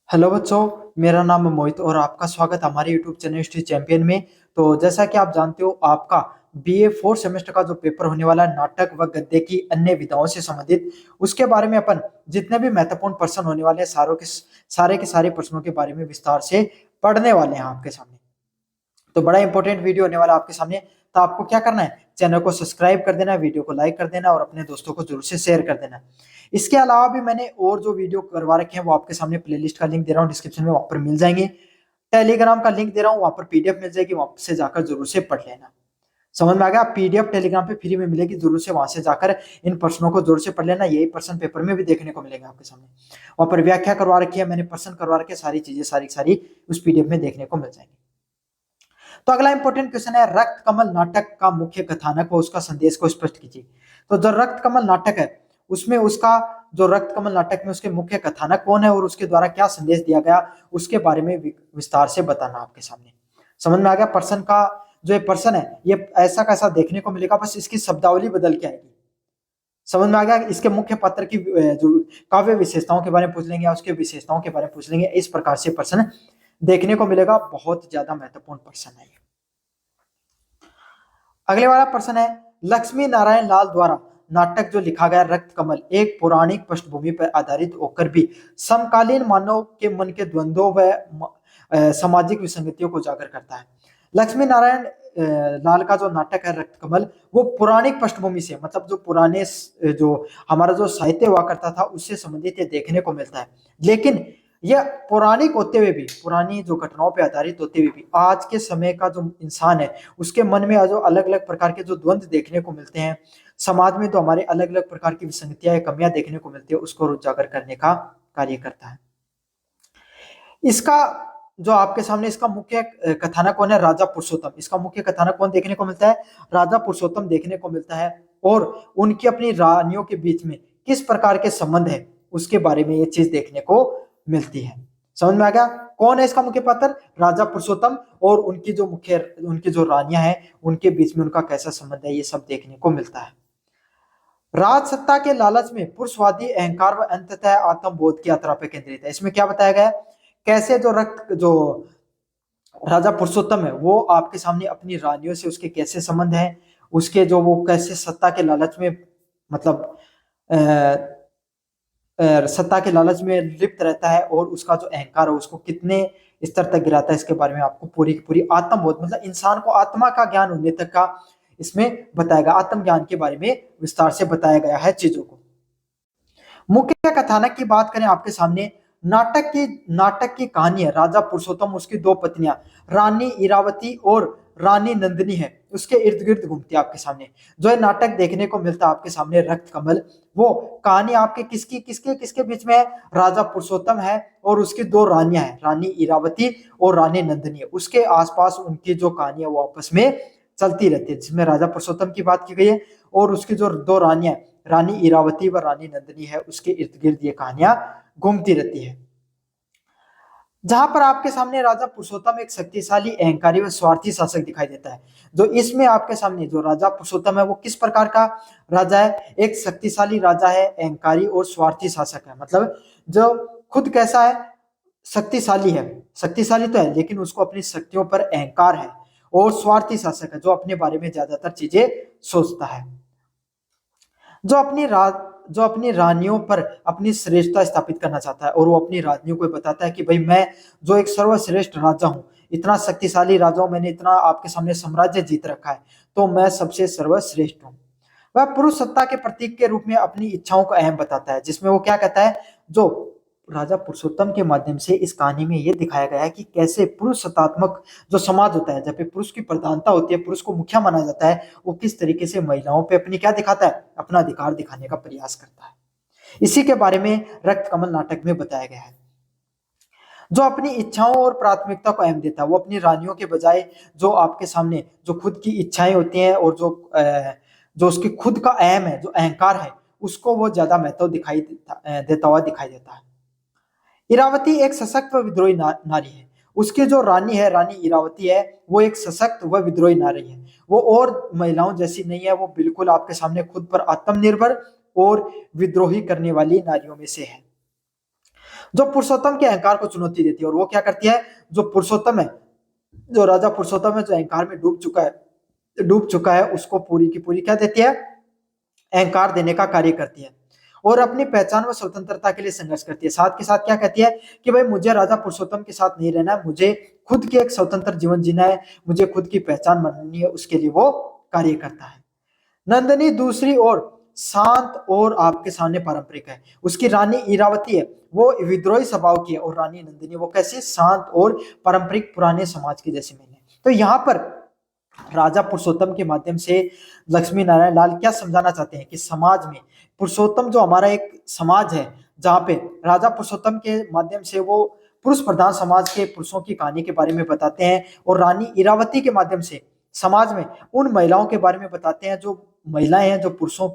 Hello बच्चों, मेरा नाम है मोहित और आपका स्वागत है हमारे यूट्यूब चैनल हिस्ट्री चैंपियन में। तो जैसा कि आप जानते हो, आपका बीए फोर्थ सेमेस्टर का जो पेपर होने वाला है नाटक व गद्य की अन्य विधाओं से संबंधित, उसके बारे में अपन जितने भी महत्वपूर्ण प्रश्न होने वाले हैं सारे के सारे प्रश्नों के बारे में विस्तार से पढ़ने वाले हैं आपके सामने। तो बड़ा इंपॉर्टेंट वीडियो होने वाला है आपके सामने। तो आपको क्या करना है, चैनल को सब्सक्राइब कर देना है, वीडियो को लाइक कर देना और अपने दोस्तों को जरूर से शेयर कर देना। इसके अलावा भी मैंने और जो वीडियो करवा रखे हैं वो आपके सामने प्लेलिस्ट का लिंक दे रहा हूँ डिस्क्रिप्शन में, वहां पर मिल जाएंगे। टेलीग्राम का लिंक दे रहा हूँ, वहां पर पीडीएफ मिल जाएगी, वहां से जाकर जरूर से पढ़ लेना। समझ में आ गया? पीडीएफ टेलीग्राम पे फ्री में मिलेगी, जरूर से वहां से जाकर इन प्रश्नों को जरूर से पढ़ लेना। यही प्रश्न पेपर में भी देखने को मिलेंगे आपके सामने। वहां पर व्याख्या करवा रखी है मैंने, प्रश्न करवा रखे, सारी चीजें सारी उस पीडीएफ में देखने को मिल जाएंगी। तो अगला इंपॉर्टेंट क्वेश्चन है, रक्त कमल नाटक का मुख्य कथानक व उसका संदेश को स्पष्ट कीजिए। तो जो रक्त कमल नाटक है उसमें उसका जो रक्त कमल नाटक में उसके मुख्य कथानक कौन है और उसके द्वारा क्या संदेश दिया गया, उसके बारे में विस्तार से बताना आपके सामने। समझ में आ गया? पर्सन का जो ये पर्सन है ये ऐसा कैसा देखने को मिलेगा, बस इसकी शब्दावली बदल के आएगी। समझ में आ गया? इसके मुख्य पात्र की जो काव्य विशेषताओं के बारे में पूछ लेंगे या उसके विशेषताओं के बारे में पूछ लेंगे। इस प्रकार से प्रश्न देखने को मिलेगा, बहुत ज्यादा महत्वपूर्ण प्रश्न है। अगले वाला प्रश्न है, लक्ष्मी नारायण लाल द्वारा नाटक जो लिखा गया रक्त कमल एक पौराणिक पृष्ठभूमि पर आधारित होकर भी समकालीन मानव के मन के द्वंद्वों व सामाजिक विसंगतियों को उजागर करता है। लक्ष्मी नारायण लाल का जो नाटक है रक्त कमल, वो पौराणिक पृष्ठभूमि से, मतलब जो पुराने जो हमारा जो साहित्य हुआ करता था उससे संबंधित ये देखने को मिलता है। लेकिन यह पौराणिक होते हुए भी, पुरानी जो घटनाओं पर आधारित होते हुए भी, आज के समय का जो इंसान है उसके मन में जो अलग अलग प्रकार के जो द्वंद्व देखने को मिलते हैं, समाज में जो हमारे अलग अलग प्रकार की विसंगतियां या कमियां देखने को मिलती है, उसको उजागर करने का कार्य करता है। इसका जो आपके सामने इसका मुख्य कथानक कौन है, राजा पुरुषोत्तम। इसका मुख्य कथानक कौन देखने को मिलता है, राजा पुरुषोत्तम देखने को मिलता है। और उनकी अपनी रानियों के बीच में किस प्रकार के संबंध है उसके बारे में ये चीज देखने को मिलती है। समझ में आ गया? कौन है इसका मुख्य पात्र, राजा पुरुषोत्तम, और उनकी जो रानियां हैं उनके बीच में उनका कैसा संबंध है, ये सब देखने को मिलता है। राज सत्ता के लालच में पुरुषवादी अहंकार व अंततः आत्मबोध की यात्रा पर केंद्रित है। इसमें क्या बताया गया है, कैसे जो राजा पुरुषोत्तम है वो आपके सामने अपनी रानियों से उसके कैसे संबंध है, उसके जो वो कैसे सत्ता के लालच में, मतलब सत्ता के लालच में लिप्त रहता है और उसका जो अहंकार है उसको कितने स्तर तक गिराता है, इसके बारे में आपको पूरी की पूरी आत्मबोध, मतलब इंसान को आत्मा का ज्ञान होने तक का इसमें बताया गया, आत्मज्ञान के बारे में विस्तार से बताया गया है चीजों को। मुख्य कथानक की बात करें आपके सामने, नाटक की कहानी है राजा पुरुषोत्तम, उसकी दो पत्नियां रानी इरावती और रानी नंदिनी है, उसके इर्द गिर्द घूमती है आपके सामने। जो है नाटक देखने को मिलता है आपके सामने रक्त कमल, वो कहानी आपके किसकी किसके किसके बीच में है, राजा पुरुषोत्तम है और उसकी दो रानियां हैं, रानी इरावती और रानी नंदिनी है। उसके आसपास उनकी जो कहानी है वो आपस में चलती रहती है, जिसमें राजा पुरुषोत्तम की बात की गई है और उसकी जो दो रानियां रानी इरावती व रानी नंदिनी है उसके इर्द गिर्द ये कहानियां घूमती रहती है। जहां पर आपके सामने राजा पुरुषोत्तम एक शक्तिशाली अहंकारी व स्वार्थी शासक दिखाई देता है। जो इसमें आपके सामने जो राजा पुरुषोत्तम है वो किस प्रकार का राजा है, एक शक्तिशाली राजा है, अहंकारी और स्वार्थी शासक है। मतलब जो खुद कैसा है, शक्तिशाली है, शक्तिशाली तो है लेकिन उसको अपनी शक्तियों पर अहंकार है, और स्वार्थी शासक है जो अपने बारे में ज्यादातर चीजें सोचता है, जो अपनी रानियों पर अपनी श्रेष्ठता स्थापित करना चाहता है और वो अपनी रानियों को बताता है कि भाई मैं जो एक सर्वश्रेष्ठ राजा हूँ, इतना शक्तिशाली राजा हूं, मैंने इतना आपके सामने साम्राज्य जीत रखा है, तो मैं सबसे सर्वश्रेष्ठ हूँ। वह पुरुष सत्ता के प्रतीक के रूप में अपनी इच्छाओं को अहम बताता है, जिसमें वो क्या कहता है, जो राजा पुरुषोत्तम के माध्यम से इस कहानी में ये दिखाया गया है कि कैसे पुरुष सत्तात्मक जो समाज होता है, जब पे पुरुष की प्रधानता होती है, पुरुष को मुखिया माना जाता है, वो किस तरीके से महिलाओं पे अपनी क्या दिखाता है, अपना अधिकार दिखाने का प्रयास करता है। इसी के बारे में रक्त कमल नाटक में बताया गया है। जो अपनी इच्छाओं और प्राथमिकता को अहम देता है, वो अपनी रानियों के बजाय जो आपके सामने जो खुद की इच्छाएं होती हैं और जो उसकी खुद का अहम है, जो अहंकार है, उसको वो ज्यादा महत्व देता हुआ दिखाई देता है। इरावती एक सशक्त व विद्रोही नारी है। उसकी जो रानी है, रानी इरावती है, वो एक सशक्त व विद्रोही नारी है। वो और महिलाओं जैसी नहीं है, वो बिल्कुल आपके सामने खुद पर आत्मनिर्भर और विद्रोही करने वाली नारियों में से है। जो पुरुषोत्तम के अहंकार को चुनौती देती है। और वो क्या करती है, जो पुरुषोत्तम है, जो राजा पुरुषोत्तम है, जो अहंकार में डूब चुका है, उसको पूरी की पूरी क्या देती है, अहंकार देने का कार्य करती है और अपनी पहचान व स्वतंत्रता के लिए संघर्ष करती है। साथ के साथ क्या कहती है कि भाई मुझे राजा पुरुषोत्तम के साथ नहीं रहना है, मुझे खुद के एक स्वतंत्र जीवन जीना है, मुझे खुद की पहचान बनानी है, उसके लिए वो कार्य करता है। नंदिनी दूसरी ओर शांत और आपके सामने पारंपरिक है। उसकी रानी इरावती है, वो विद्रोही स्वभाव की है, और रानी नंदिनी वो कैसी, शांत और पारंपरिक पुराने समाज की जैसी मैंने। तो यहाँ पर राजा पुरुषोत्तम के माध्यम से लक्ष्मी नारायण लाल क्या समझाना चाहते हैं कि समाज में पुरुषोत्तम जो हमारा एक समाज है, जहाँ पे राजा पुरुषोत्तम के माध्यम से वो पुरुष प्रधान समाज के पुरुषों की कहानी के बारे में बताते हैं, और रानी इरावती के माध्यम से समाज में उन महिलाओं के बारे में बताते हैं जो महिलाएं हैं, जो पुरुषों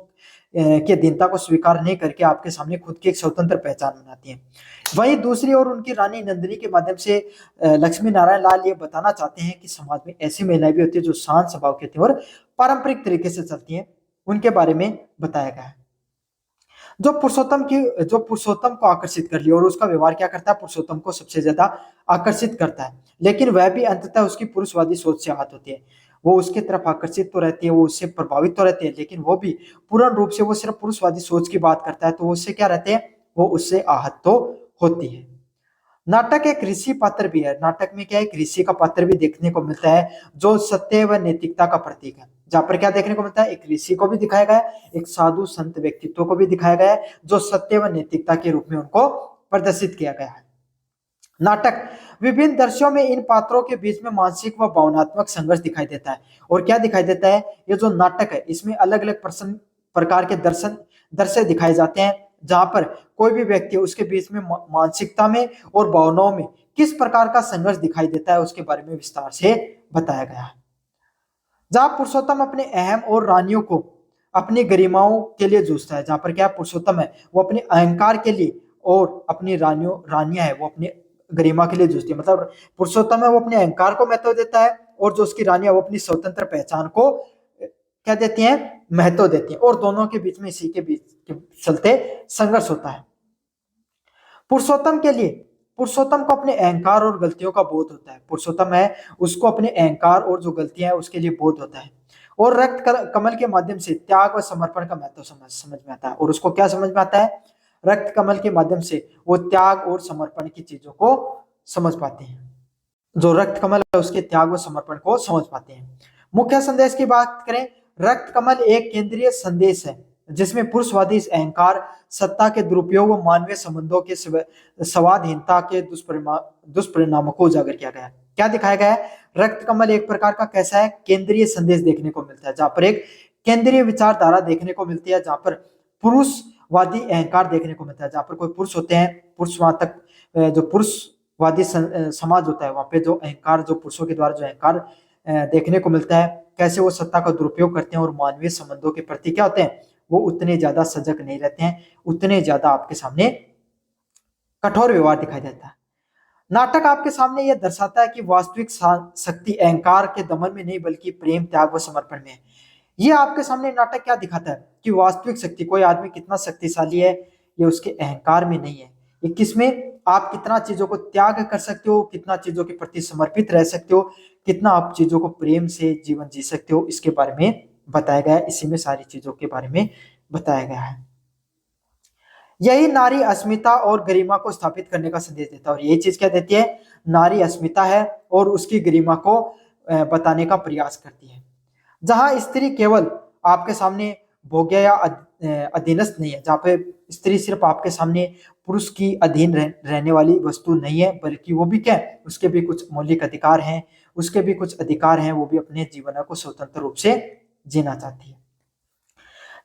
के अधीनता को स्वीकार नहीं करके आपके सामने खुद की एक स्वतंत्र पहचान बनाती हैं। वहीं दूसरी ओर उनकी रानी नंदिनी के माध्यम से लक्ष्मी नारायण लाल ये बताना चाहते हैं कि समाज में ऐसी महिलाएं भी होती है जो शांत स्वभाव की होती है और पारंपरिक तरीके से चलती हैं, उनके बारे में बताया गया है। जो पुरुषोत्तम को आकर्षित कर लिया, और उसका व्यवहार क्या करता है, पुरुषोत्तम को सबसे ज्यादा आकर्षित करता है, लेकिन वह भी अंततः उसकी पुरुषवादी सोच से आहत होती है। वो उसके तरफ आकर्षित तो रहती है, वो उससे प्रभावित तो रहती है, लेकिन वो भी पूर्ण रूप से वो सिर्फ पुरुषवादी सोच की बात करता है, तो वो उससे क्या रहते हैं, वो उससे आहत तो होती है। नाटक एक ऋषि पात्र भी है। नाटक में क्या है, एक ऋषि का पात्र भी देखने को मिलता है, जो सत्य व नैतिकता का प्रतीक है। जहाँ पर क्या देखने को मिलता है, एक ऋषि को भी दिखाया गया है, एक साधु संत व्यक्तित्व को भी दिखाया गया है, जो सत्य व नैतिकता के रूप में उनको प्रदर्शित किया गया है। नाटक विभिन्न दृश्यों में इन पात्रों के बीच में मानसिक व भावनात्मक संघर्ष दिखाई देता है। और क्या दिखाई देता है, ये जो नाटक है इसमें अलग अलग प्रकार के दृश्य दिखाए जाते हैं, जहां पर कोई भी व्यक्ति उसके बीच में मानसिकता में और भावनाओं में किस प्रकार का संघर्ष दिखाई देता है, उसके बारे में विस्तार से बताया गया है। जहां पुरुषोत्तम अपने अहम और रानियों को अपनी गरिमाओं के लिए जूझता है, जहां पर क्या पुरुषोत्तम है वो अपने अहंकार के लिए, और अपनी रानियां है वो अपने गरिमा के लिए जूझती है। मतलब पुरुषोत्तम है वो अपने अहंकार को महत्व देता है, और जो उसकी रानियां वो अपनी स्वतंत्र पहचान को क्या देती हैं, महत्व देती हैं, और दोनों के बीच में इसी के बीच के चलते संघर्ष होता है। पुरुषोत्तम के लिए पुरुषोत्तम को अपने अहंकार और गलतियों का बोध होता है। पुरुषोत्तम है उसको अपने अहंकार और जो गलतियां हैं उसके लिए बोध होता है, और रक्त कमल के माध्यम से त्याग व समर्पण का महत्व समझ में आता है। और उसको क्या समझ में आता है, रक्त कमल के माध्यम से वो त्याग और समर्पण की चीजों को समझ पाते हैं। जो रक्त कमल है उसके त्याग व समर्पण को समझ पाते हैं। मुख्य संदेश की बात करें, रक्त कमल एक केंद्रीय संदेश है जिसमें पुरुषवादी अहंकार, सत्ता के दुरुपयोग व मानवीय संबंधों के स्वाधीनता के दुष्परिणामों को उजागर किया गया है। क्या दिखाया गया है, रक्त कमल एक प्रकार का कैसा है, केंद्रीय संदेश देखने को मिलता है, जहां पर एक केंद्रीय विचारधारा देखने को मिलती है, जहां पर पुरुषवादी अहंकार देखने को मिलता है, जहां पर कोई पुरुष होते हैं, पुरुषवादक जो पुरुषवादी समाज होता है, वहां पे जो अहंकार, जो पुरुषों के द्वारा जो अहंकार देखने को मिलता है, कैसे वो सत्ता का दुरुपयोग करते हैं, और मानवीय संबंधों के प्रति क्या होते हैं, वो उतने ज्यादा सजग नहीं रहते हैं, उतने ज्यादा आपके सामने कठोर व्यवहार दिखाई देता है। नाटक आपके सामने यह दर्शाता है कि वास्तविक शक्ति अहंकार के दमन में नहीं बल्कि प्रेम, त्याग व समर्पण में है। ये आपके सामने नाटक क्या दिखाता है कि वास्तविक शक्ति, कोई आदमी कितना शक्तिशाली है, ये उसके अहंकार में नहीं है, ये किसमें, आप कितना चीजों को त्याग कर सकते हो, कितना चीजों के प्रति समर्पित रह सकते हो, कितना आप चीजों को प्रेम से जीवन जी सकते हो, इसके बारे में बताया गया है। इसी में सारी चीजों के बारे में बताया गया है। यही नारी अस्मिता और गरिमा को स्थापित करने का संदेश देता है, और यही चीज क्या देती है, नारी अस्मिता है और उसकी गरिमा को बताने का प्रयास करती है। जहां स्त्री केवल आपके सामने भोग्य या अधीनस्थ नहीं है, जहाँ पे स्त्री सिर्फ आपके सामने पुरुष की अधीन रहने वाली वस्तु नहीं है, बल्कि वो भी क्या है, उसके भी कुछ मौलिक अधिकार हैं, उसके भी कुछ अधिकार हैं, वो भी अपने जीवन को स्वतंत्र रूप से जीना चाहती है।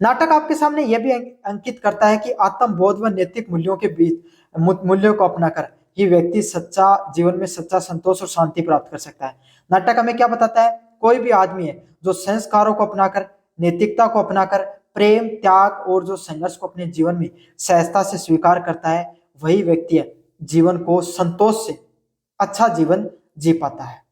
नाटक आपके सामने यह भी अंकित करता है कि आत्मबोध व नैतिक मूल्यों के बीच मूल्यों को अपनाकर ही व्यक्ति सच्चा जीवन में सच्चा संतोष और शांति प्राप्त कर सकता है। नाटक हमें क्या बताता है, कोई भी आदमी है जो संस्कारों को अपनाकर, नैतिकता को अपनाकर, प्रेम, त्याग और जो संघर्ष को अपने जीवन में सहजता से स्वीकार करता है, वही व्यक्ति है जीवन को संतोष से अच्छा जीवन जी पाता है।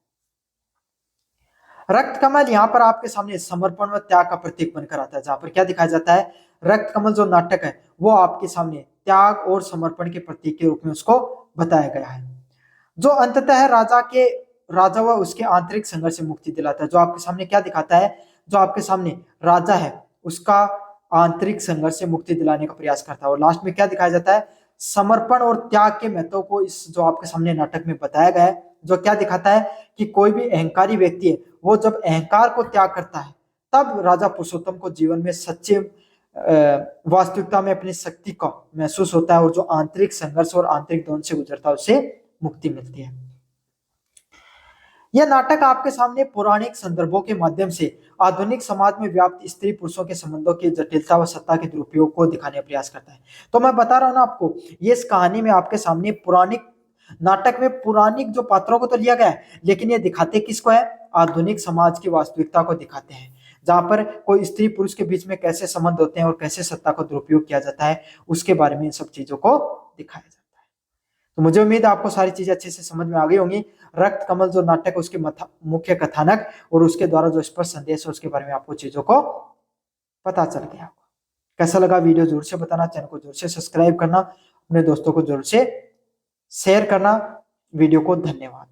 रक्त कमल यहाँ पर आपके सामने समर्पण व त्याग का प्रतीक बनकर आता है, जहां पर क्या दिखाया जाता है, रक्त कमल जो नाटक है वो आपके सामने त्याग और समर्पण के प्रतीक के रूप में उसको बताया गया है, जो अंततः राजा व उसके आंतरिक संघर्ष से मुक्ति दिलाता है। जो आपके सामने क्या दिखाता है, जो आपके सामने राजा है उसका आंतरिक संघर्ष से मुक्ति दिलाने का प्रयास करता है। और लास्ट में क्या दिखाया जाता है, समर्पण और त्याग के महत्व को इस जो आपके सामने नाटक में बताया गया है, जो क्या दिखाता है कि कोई भी अहंकारी व्यक्ति है वो जब अहंकार को त्याग करता है तब राजा पुरुषोत्तम को जीवन में सच्चे वास्तविकता में अपनी शक्ति का महसूस होता है, और जो आंतरिक संघर्ष और आंतरिक द्वंद से गुजरता है उसे मुक्ति मिलती है। यह नाटक आपके सामने पौराणिक संदर्भों के माध्यम से आधुनिक समाज में व्याप्त स्त्री पुरुषों के संबंधों की जटिलता व सत्ता के दुरुपयोग को दिखाने का प्रयास करता है। तो मैं बता रहा हूं ना आपको, ये इस कहानी में आपके सामने पौराणिक नाटक में पौराणिक जो पात्रों को तो लिया गया है, लेकिन ये दिखाते किसको है, आधुनिक समाज की वास्तविकता को दिखाते हैं, जहां पर कोई स्त्री पुरुष के बीच में कैसे संबंध होते हैं और कैसे सत्ता का दुरुपयोग किया जाता है, उसके बारे में इन सब चीजों को दिखाया जाता है। तो मुझे उम्मीद है आपको सारी चीजें अच्छे से समझ में आ गई होंगी। रक्त कमल जो नाटक है उसके मुख्य कथानक और उसके द्वारा जो स्पष्ट संदेश है उसके बारे में आपको चीजों को पता चल गया होगा। कैसा लगा वीडियो जरूर से बताना, चैनल को जरूर से सब्सक्राइब करना, अपने दोस्तों को जरूर से शेयर करना। वीडियो को धन्यवाद।